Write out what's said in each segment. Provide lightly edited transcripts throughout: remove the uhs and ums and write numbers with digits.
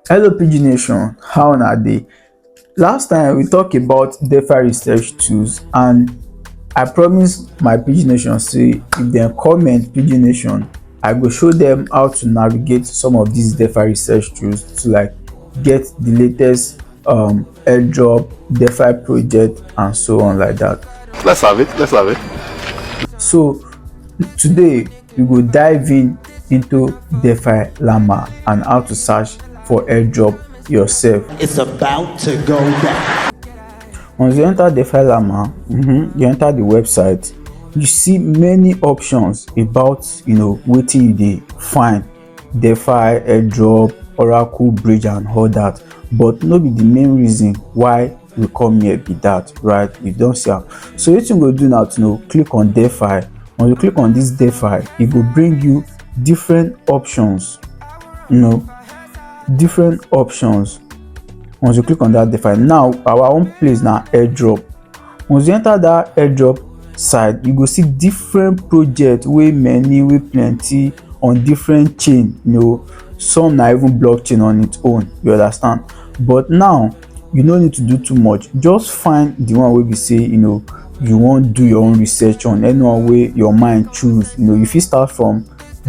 Hello PG Nation, how na dey? Last time we talk about DeFi research tools and I promise my PG Nation say if dem comment PG Nation, I go show dem how to navigate some of these DeFi research tools to like get the latest airdrop, DeFi project and so on like that. Let's have it. Let's have it. So today we go dive into DeFi Llama and how to search for airdrop yourself. It's about to go down. Once you enter DeFi Llama, you enter the website, you see many options about wetin you dey find, DeFi, airdrop, Oracle, bridge and all that, but no be the main reason why we come here be that, right? You don see am. So wetin you go do now to click on DeFi. Once you click on this DeFi, e go bring you different options, different options. Once you click on that DeFi, now our own place na airdrop. Once you enter that airdrop side, you go see different projects wey plenty on different chain. Some na even blockchain on its own, you understand. But now you no need to do too much, just find the one wey be say you wan do your own research on, anyone wey your mind choose. You fit start from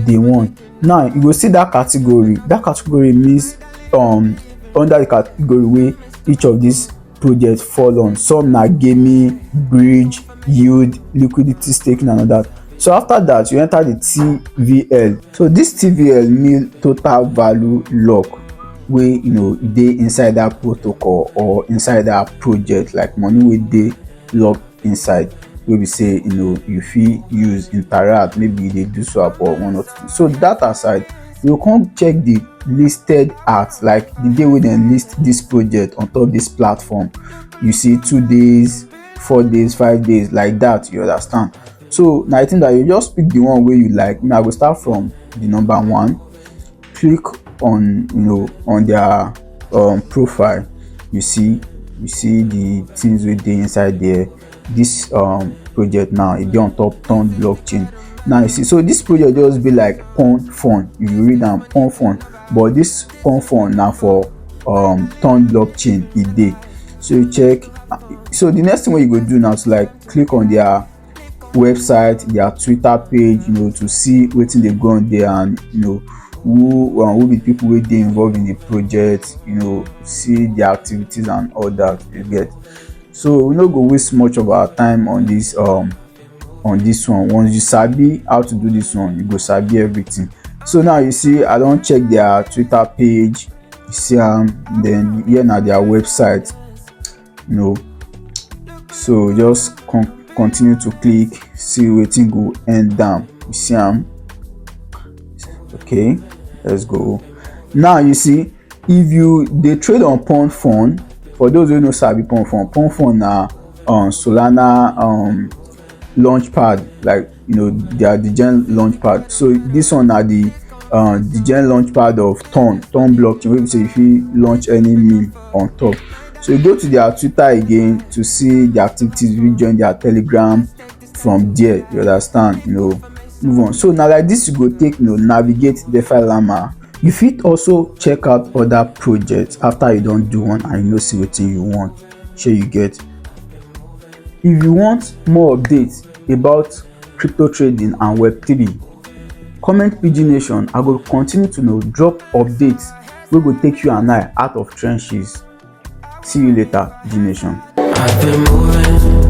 day one. Now you go see that category. That category means under the category wey each of these projects fall on. Some na gaming, bridge, yield, liquidity staking and all that. So after that, you enter the TVL. So this TVL mean total value lock, wey dey inside that protocol or inside that project, like money wey dey locked inside, wey be say you fit use interact, maybe you dey do swap or one or two. So that aside, you come check the listed at, like the day wey dem list this project on top this platform. You see 2 days, 4 days, 5 days, like that, you understand. So now I think that you just pick the one wey you like. I go start from the number 1, click on on their profile. You see the things wey dey inside there. This project now, e dey on top Ton blockchain. Now you see, so this project just be like Pond Fund. If you read am, Pond Fund, but this Pond Fund na for Ton blockchain e dey. So you check. So the next thing wey you go do now to like click on their website, their Twitter page, to see wetin dey go on there, and who be people wey dey involved in the project, see their activities and all that, you get. So we no go waste much of our time on this one. Once you sabi how to do this one, you go sabi everything. So now you see I don check their Twitter page, you see then here na their website. So just continue to click, see wetin go end down. You see okay, let's go. Now you see, if you dey trade on Pond Fund, for those wey no sabi Pond Fund na Solana launchpad, like they are the gen launchpad. So this one na the gen launchpad of Ton blockchain, wey be say you fit launch any meme on top. So you go to their Twitter again to see the activities. You join their Telegram from there, you understand. Move on. So now like this you go take navigate DeFi Llama. You fit also check out other projects after you don do one and you see wetin you want. Shey you get. If you want more updates about crypto trading and Web3, comment PG Nation. I go continue to drop updates wey go take you and I out of trenches. See you later, PG Nation. I've been moving